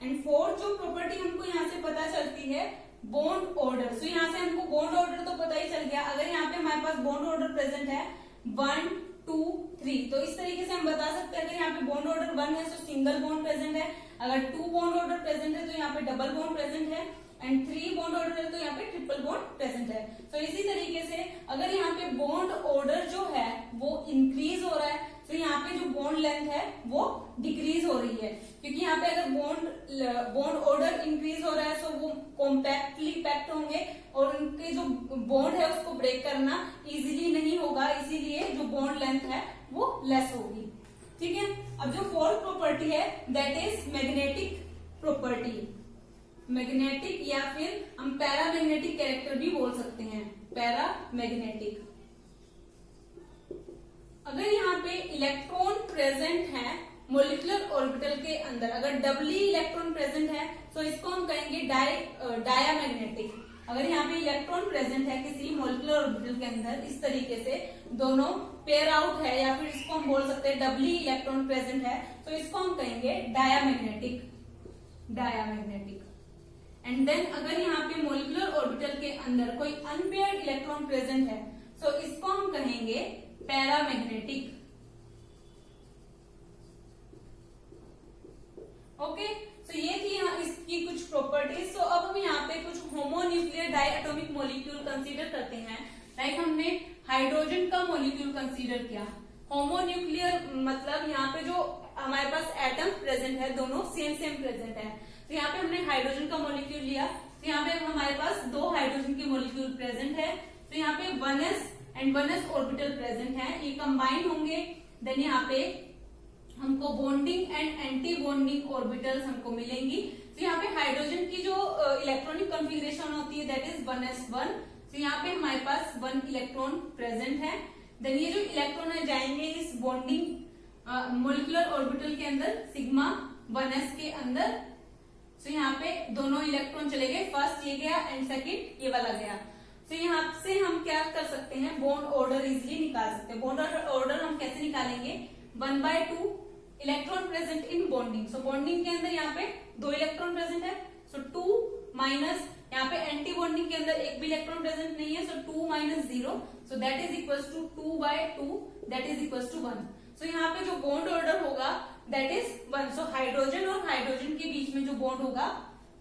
A: And fourth जो प्रॉपर्टी हमको यहाँ से पता चलती है बॉन्ड ऑर्डर। यहाँ से हमको बॉन्ड ऑर्डर तो पता ही चल गया। अगर यहाँ पे हमारे पास बॉन्ड ऑर्डर प्रेजेंट है 1 2 3, तो इस तरीके से हम बता सकते हैं अगर यहाँ पे बॉन्ड ऑर्डर 1 है तो सिंगल बॉन्ड प्रेजेंट है, अगर 2 बॉन्ड ऑर्डर प्रेजेंट है तो यहाँ पे डबल बॉन्ड प्रेजेंट है, एंड 3 बॉन्ड ऑर्डर है तो यहाँ पे ट्रिपल बॉन्ड प्रेजेंट है। इसी तरीके से अगर यहाँ पे बॉन्ड ऑर्डर जो है वो इंक्रीज हो रहा है तो यहाँ पे जो बॉन्ड लेंथ है वो डिक्रीज हो रही है, क्योंकि यहाँ पे अगर बॉन्ड ऑर्डर इंक्रीज हो रहा है तो वो कॉम्पैक्टली पैक्ड होंगे और उनके जो बॉन्ड है उसको ब्रेक करना इजीली नहीं होगा, इसीलिए जो बॉन्ड लेंथ है वो लेस होगी। ठीक है, अब जो फोर्थ प्रॉपर्टी है that is magnetic property. Magnetic या फिर हम पैरामैग्नेटिक कैरेक्टर भी बोल सकते हैं, पैरामैग्नेटिक। अगर यहाँ पे इलेक्ट्रॉन प्रेजेंट है मॉलिक्यूलर ऑर्बिटल के अंदर, अगर डबली इलेक्ट्रॉन प्रेजेंट है तो इसको हम कहेंगे डायामैग्नेटिक। अगर यहाँ पे इलेक्ट्रॉन प्रेजेंट है किसी मॉलिक्यूलर ऑर्बिटल के अंदर इस तरीके से दोनों पेयर आउट है, या फिर इसको हम बोल सकते हैं डबली इलेक्ट्रॉन प्रेजेंट है तो इसको हम कहेंगे डायामैग्नेटिक। एंड देन अगर यहाँ पे मॉलिक्यूलर ऑर्बिटल के अंदर कोई अनपेयर्ड इलेक्ट्रॉन प्रेजेंट है तो इसको हम कहेंगे पैरामैग्नेटिक। ओके, तो ये थी इसकी कुछ प्रॉपर्टीज। अब हम यहाँ पे कुछ होमोन्यूक्लियर डायएटॉमिक मॉलिक्यूल कंसीडर करते हैं। लाइक हमने हाइड्रोजन का मॉलिक्यूल कंसीडर किया। होमोन्यूक्लियर मतलब यहाँ पे जो हमारे पास एटम प्रेजेंट है दोनों सेम प्रेजेंट है। तो यहाँ पे हमने हाइड्रोजन का मॉलिक्यूल लिया, तो यहाँ पे हमारे पास 2 हाइड्रोजन के मॉलिक्यूल प्रेजेंट है। तो यहाँ पे 1s and 1s orbital present है, ये कंबाइन होंगे। देन यहाँ पे हमको bonding and anti bonding orbitals हमको मिलेंगी। तो यहाँ पे हाइड्रोजन की जो इलेक्ट्रॉनिक कॉन्फ़िगरेशन होती है दैट इज 1s1। तो यहाँ पे हमारे पास 1 इलेक्ट्रॉन प्रेजेंट है। देन ये जो इलेक्ट्रॉन है जाएंगे इस बॉन्डिंग मॉलिक्यूलर ऑर्बिटल के अंदर सिग्मा 1s के अंदर। तो यहाँ पे दोनों इलेक्ट्रॉन चले गए, फर्स्ट ये गया एंड सेकंड ये वाला गया। तो यहाँ से हम क्या कर सकते हैं, बॉन्ड ऑर्डर इजिली निकाल सकते हैं। बॉन्ड ऑर्डर हम कैसे निकालेंगे, 1/2 electron present in bonding. So bonding के अंदर यहाँ पे 2 इलेक्ट्रॉन प्रेजेंट है, सो 2 माइनस यहाँ पे एंटी बॉन्डिंग के अंदर एक भी इलेक्ट्रॉन प्रेजेंट नहीं है, so 2 minus 0, so that is equal to 2/2, that is equal to 1। So यहाँ पे जो बॉन्ड ऑर्डर होगा दैट इज 1। सो हाइड्रोजन और हाइड्रोजन के बीच में जो बॉन्ड होगा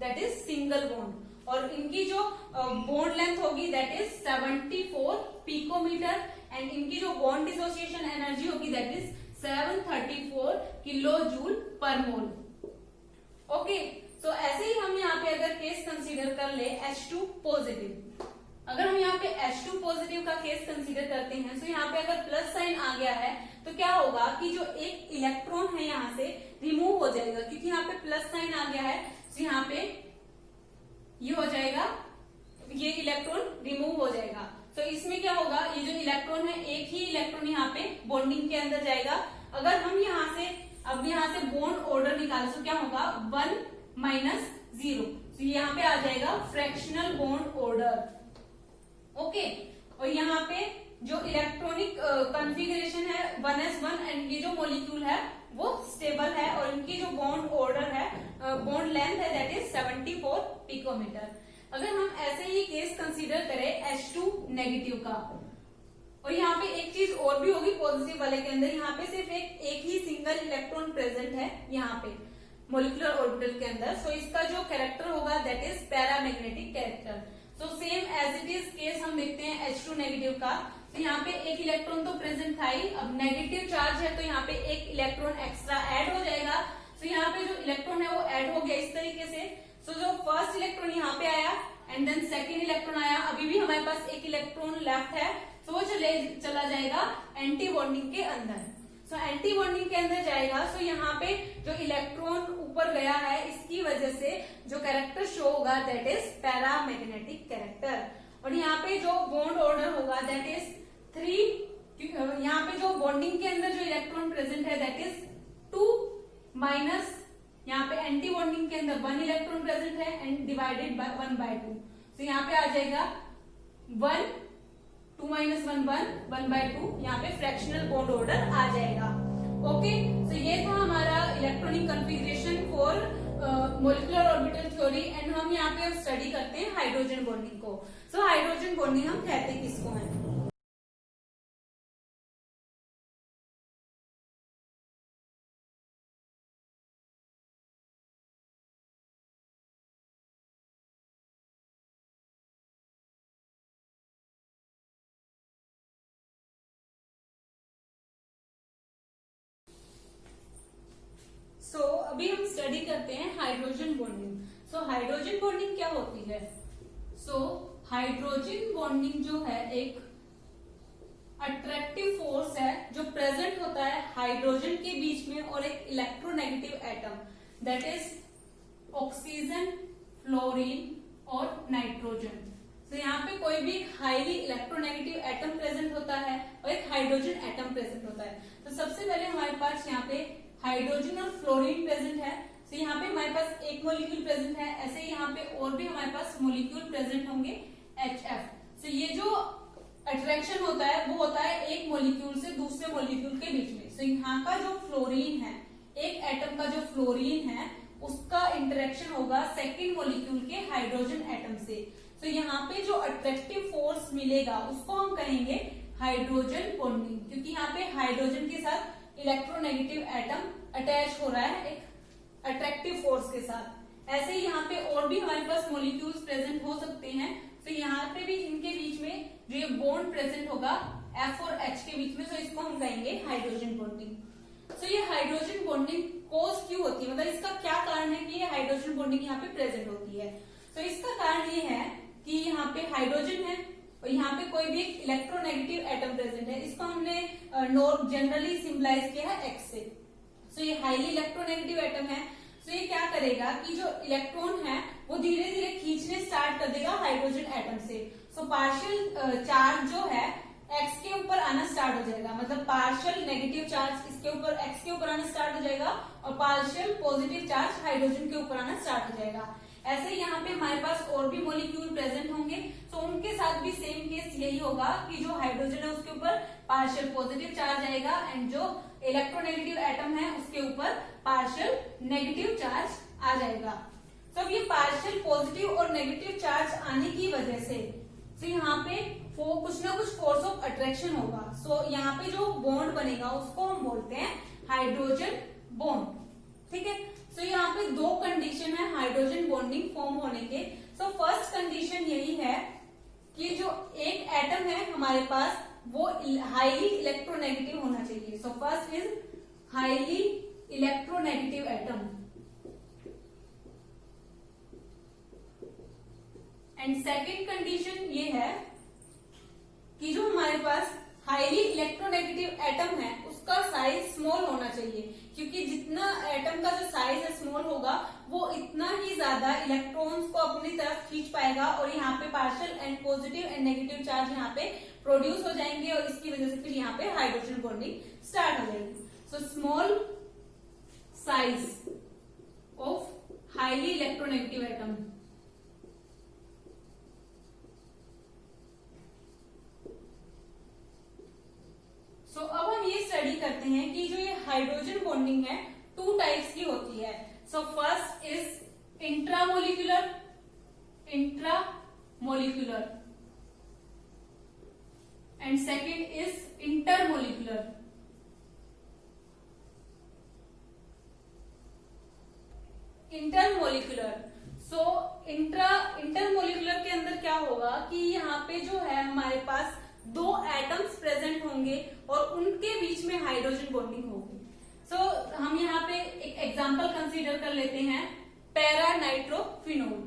A: दैट इज सिंगल बॉन्ड, और इनकी जो बॉन्ड लेंथ होगी दैट इज 74 पिकोमीटर, एंड इनकी जो बॉन्ड डिसोसिएशन एनर्जी होगी दैट इज 734 किलो जूल पर मोल। ओके, सो ऐसे ही हम यहाँ पे अगर केस कंसीडर कर ले H2 पॉजिटिव, अगर हम यहाँ पे H2 पॉजिटिव का केस कंसीडर करते हैं, तो यहाँ पे अगर प्लस साइन आ गया है तो क्या होगा कि जो एक इलेक्ट्रॉन है यहाँ से रिमूव हो जाएगा, क्योंकि यहाँ पे प्लस साइन आ गया है, तो यहाँ पे ये हो जाएगा, ये इलेक्ट्रॉन रिमूव हो जाएगा। तो इसमें क्या होगा, ये जो इलेक्ट्रॉन है एक ही इलेक्ट्रॉन यहाँ पे बॉन्डिंग के अंदर जाएगा। अगर हम यहाँ से अब यहाँ से बॉन्ड ऑर्डर निकाले तो क्या होगा, 1 माइनस 0, तो यहाँ पे आ जाएगा फ्रैक्शनल बॉन्ड ऑर्डर। ओके, और यहाँ पे जो इलेक्ट्रॉनिक कॉन्फ़िगरेशन है 1s1, एंड ये जो मॉलिक्यूल है वो स्टेबल है, और इनकी जो बॉन्ड ऑर्डर है, बॉन्ड लेंथ है दैट इज 74 पिकोमीटर। अगर हम ऐसे ही केस कंसीडर करें H2 नेगेटिव का, और यहाँ पे एक चीज और भी होगी पॉजिटिव वाले के अंदर, यहाँ पे सिर्फ एक ही सिंगल इलेक्ट्रॉन प्रेजेंट है यहाँ पे मोलिकुलर ऑर्बिटल के अंदर। सो इसका जो कैरेक्टर होगा that is paramagnetic character. So same as it is case हम देखते हैं H2 नेगेटिव का, तो यहाँ पे एक इलेक्ट्रॉन तो प्रेजेंट था ही, अब नेगेटिव चार्ज है तो यहाँ पे एक इलेक्ट्रॉन एक्स्ट्रा ऐड हो जाएगा। तो यहाँ पे जो इलेक्ट्रॉन है वो ऐड हो गया इस तरीके से। सो जो फर्स्ट इलेक्ट्रॉन यहाँ पे आया एंड देन सेकेंड इलेक्ट्रॉन आया, अभी भी हमारे पास एक इलेक्ट्रॉन लेफ्ट है, तो वो चला जाएगा एंटी बॉन्डिंग के अंदर। सो एंटी बॉन्डिंग के अंदर जाएगा, सो यहाँ पे जो इलेक्ट्रॉन ऊपर गया है इसकी वजह से जो कैरेक्टर शो होगा दैट इज पैरामैग्नेटिक कैरेक्टर, और यहाँ पे जो बॉन्ड ऑर्डर होगा दैट इज 3। यहाँ पे जो बॉन्डिंग के अंदर जो इलेक्ट्रॉन प्रेजेंट है दैट इज 2 माइनस यहाँ पे एंटी बॉन्डिंग के अंदर 1 इलेक्ट्रॉन प्रेजेंट है एंड डिवाइडेड बाय 1/2, तो यहाँ पे आ जाएगा 1, 2 माइनस 1 1/2, यहाँ पे फ्रैक्शनल बॉन्ड ऑर्डर आ जाएगा। ओके, तो ये था हमारा electronic configuration for molecular orbital theory, and हम यहाँ पे अब स्टडी करते हैं हाइड्रोजन बॉन्डिंग को। सो हाइड्रोजन बॉन्डिंग हम कहते किसको हैं? सो अभी हम स्टडी करते हैं hydrogen bonding. So hydrogen bonding क्या होती है? सो हाइड्रोजन बॉन्डिंग जो है एक अट्रैक्टिव फोर्स है जो प्रेजेंट होता है हाइड्रोजन के बीच में और एक electronegative atom that is oxygen, fluorine और नाइट्रोजन। तो यहाँ पे कोई भी हाईली इलेक्ट्रोनेगेटिव एटम प्रेजेंट होता है और एक हाइड्रोजन एटम प्रेजेंट होता है। तो सबसे पहले हमारे पास यहाँ पे हाइड्रोजन और फ्लोरीन प्रेजेंट है, तो यहाँ पे हमारे पास एक मॉलिक्यूल प्रेजेंट है, ऐसे ही यहाँ पे और भी हमारे पास मॉलिक्यूल प्रेजेंट होंगे HF। तो ये जो अट्रैक्शन होता है वो होता है एक मॉलिक्यूल से दूसरे मॉलिक्यूल के बीच में। तो यहाँ का जो फ्लोरीन है, एक एटम का जो फ्लोरीन है उसका इंटरेक्शन होगा सेकेंड मॉलिक्यूल के हाइड्रोजन एटम से। तो यहाँ पे जो अट्रैक्टिव फोर्स मिलेगा उसको हम कहेंगे हाइड्रोजन बॉन्डिंग, क्योंकि यहाँ पे हाइड्रोजन के साथ इलेक्ट्रोनेगेटिव एटम अटैच हो रहा है एक अट्रैक्टिव फोर्स के साथ। ऐसे ही यहाँ पे और भी हमारे पास मॉलिक्यूल्स प्रेजेंट हो सकते हैं, तो यहाँ पे भी इनके बीच में जो ये बॉन्ड प्रेजेंट होगा F और H के बीच में, तो इसको हम कहेंगे हाइड्रोजन बॉन्डिंग। तो ये हाइड्रोजन बॉन्डिंग कोज क्यों होती है, मतलब इसका क्या कारण है कि ये हाइड्रोजन बॉन्डिंग यहाँ पे प्रेजेंट होती है? तो इसका कारण ये है कि यहाँ पे हाइड्रोजन है और यहाँ पे कोई भी इलेक्ट्रोनेगेटिव एटम प्रेजेंट है, इसको हमने जनरली सिंबलाइज किया है X से। तो ये हाईली इलेक्ट्रोनेगेटिव एटम है, तो ये क्या करेगा कि जो इलेक्ट्रॉन है वो धीरे धीरे खींचने स्टार्ट कर देगा हाइड्रोजन एटम से। सो पार्शियल चार्ज जो है X के ऊपर आना स्टार्ट हो जाएगा, मतलब पार्शियल नेगेटिव चार्ज इसके ऊपर X के ऊपर आना स्टार्ट हो जाएगा और पार्शियल पॉजिटिव चार्ज हाइड्रोजन के ऊपर आना स्टार्ट हो जाएगा। ऐसे ही यहाँ पे हमारे पास और भी मॉलिक्यूल प्रेजेंट होंगे, तो उनके साथ साथ भी सेम केस यही होगा कि जो हाइड्रोजन है उसके ऊपर पार्शियल पॉजिटिव चार्ज आएगा एंड जो इलेक्ट्रोनेगेटिव एटम है उसके ऊपर पार्शियल नेगेटिव चार्ज आ जाएगा। तो अब ये पार्शियल पॉजिटिव और नेगेटिव चार्ज आने की वजह से तो यहाँ पे कुछ ना कुछ फोर्स ऑफ अट्रैक्शन होगा। सो यहाँ पे जो बॉन्ड बनेगा उसको हम बोलते हैं हाइड्रोजन बॉन्ड। ठीक है, सो यहाँ पे दो कंडीशन है हाइड्रोजन बॉन्डिंग फॉर्म होने के। सो फर्स्ट कंडीशन यही है कि जो एक एटम है हमारे पास वो हाईली इलेक्ट्रोनेगेटिव होना चाहिए। So first is highly electronegative atom and second condition ये है कि जो हमारे पास हाईली इलेक्ट्रोनेगेटिव एटम है उसका साइज स्मॉल होना चाहिए, क्योंकि जितना एटम का जो साइज है स्मॉल होगा वो इतना ही ज्यादा इलेक्ट्रॉन्स को अपनी तरफ खींच पाएगा और यहाँ पे partial and positive and negative charge यहाँ पे प्रोड्यूस हो जाएंगे और इसकी वजह से फिर यहाँ पे हाइड्रोजन बॉन्डिंग स्टार्ट हो जाएगी। So small size of highly electronegative atom. So अब हम ये स्टडी करते हैं कि जो ये हाइड्रोजन बॉन्डिंग है टू टाइप्स की होती है। So first is intramolecular and second is intermolecular. So intermolecular के अंदर क्या होगा कि यहाँ पे जो है हमारे पास दो एटम्स प्रेजेंट होंगे और उनके बीच में हाइड्रोजन बॉन्डिंग होगी। सो हम यहाँ पे एक एग्जांपल कंसीडर कर लेते हैं पैरा नाइट्रोफिनोल।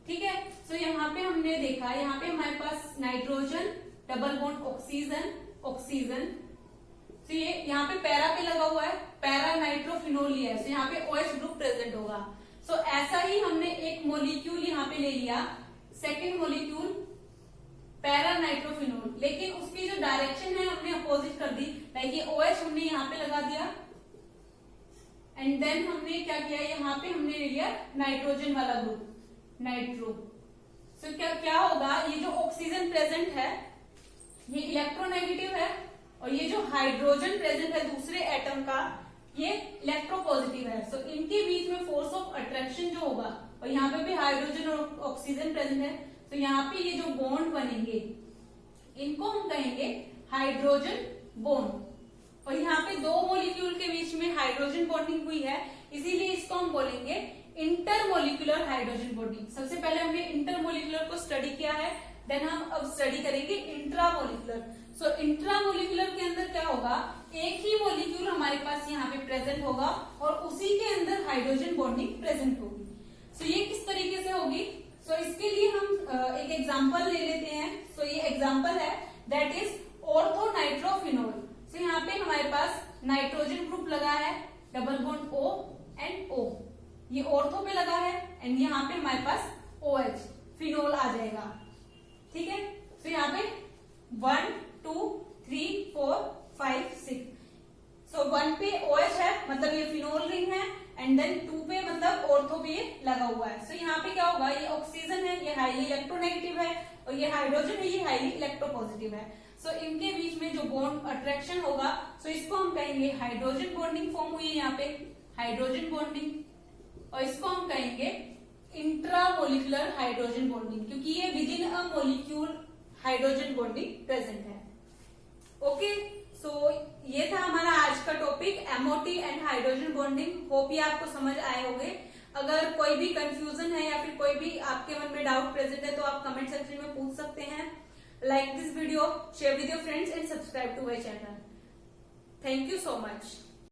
A: ठीक है, सो यहाँ पे हमने देखा यहाँ पे हमारे पास नाइट्रोजन डबल बॉन्ड ऑक्सीजन। तो ये यहाँ पे पैरा पे लगा हुआ है, पैरा नाइट्रोफिनोल लिया है, तो यहाँ पे OH ग्रुप प्रेजेंट होगा। सो ऐसा ही हमने एक मोलिक्यूल यहाँ पे ले लिया, सेकेंड मोलिक्यूल पैरा नाइट्रोफिनोल, लेकिन उसकी जो डायरेक्शन है हमने अपोजिट कर दी। लाइक ये OH हमने यहाँ पे लगा दिया एंड देन हमने क्या किया, यहाँ पे हमने ले लिया नाइट्रोजन वाला ग्रुप नाइट्रो। सो क्या होगा, ये जो ऑक्सीजन प्रेजेंट है ये इलेक्ट्रोनेगेटिव है और ये जो हाइड्रोजन प्रेजेंट है दूसरे एटम का ये इलेक्ट्रोपॉजिटिव है। सो इनके बीच में फोर्स ऑफ अट्रैक्शन जो होगा, और यहाँ पे भी हाइड्रोजन और ऑक्सीजन प्रेजेंट है, तो यहाँ पे ये जो बॉन्ड बनेंगे इनको हम कहेंगे हाइड्रोजन बॉन्ड। और यहाँ पे दो मॉलिक्यूल के बीच में हाइड्रोजन बॉन्डिंग हुई है, इसीलिए इसको हम बोलेंगे इंटरमोलिक्यूलर हाइड्रोजन बॉन्डिंग। सबसे पहले हमने इंटरमोलिक्यूलर को स्टडी किया है, देन हम अब स्टडी करेंगे इंट्रामोलिक्यूलर। सो इंट्रामोलिक्यूलर के अंदर क्या होगा, एक ही मॉलिक्यूल हमारे पास यहाँ पे प्रेजेंट होगा और उसी के अंदर हाइड्रोजन बॉन्डिंग प्रेजेंट होगी। सो ये किस तरीके से होगी, सो इसके लिए हम एक एग्जांपल ले लेते हैं। सो ये एग्जांपल है दैट इज ऑर्थो नाइट्रोफिनोल। सो यहाँ पे हमारे पास नाइट्रोजन ग्रुप लगा है, double bond O and O, ये ऑर्थो पे लगा है एंड यहाँ पे हमारे पास OH फिनोल आ जाएगा। ठीक है, तो यहाँ पे 1 2 3 4 5 6। सो 1 पे OH है मतलब ये फिनोल रिंग है एंड देन 2 पे मतलब ऑर्थो पे ये लगा हुआ है। सो यहाँ पे क्या होगा, ये ऑक्सीजन है, ये हाईली इलेक्ट्रोनेगेटिव है और ये हाइड्रोजन है, ये हाईली इलेक्ट्रोपॉजिटिव है। सो इनके बीच में जो बॉन्ड अट्रैक्शन होगा सो इसको हम कहेंगे हाइड्रोजन बॉन्डिंग फॉर्म हुई है यहाँ पे हाइड्रोजन बॉन्डिंग, और इसको हम कहेंगे इंट्रामोलिक्यूलर हाइड्रोजन बॉन्डिंग, क्योंकि ये with in a molecule hydrogen bonding present है। ओके, सो ये था हमारा आज का topic MOT and hydrogen bonding. Hope ये आपको समझ आए होंगे। अगर कोई भी कंफ्यूजन है या फिर कोई भी आपके मन में डाउट प्रेजेंट है तो आप कमेंट सेक्शन में पूछ सकते हैं। Like this video, share with your friends and subscribe to my channel. Thank you so much.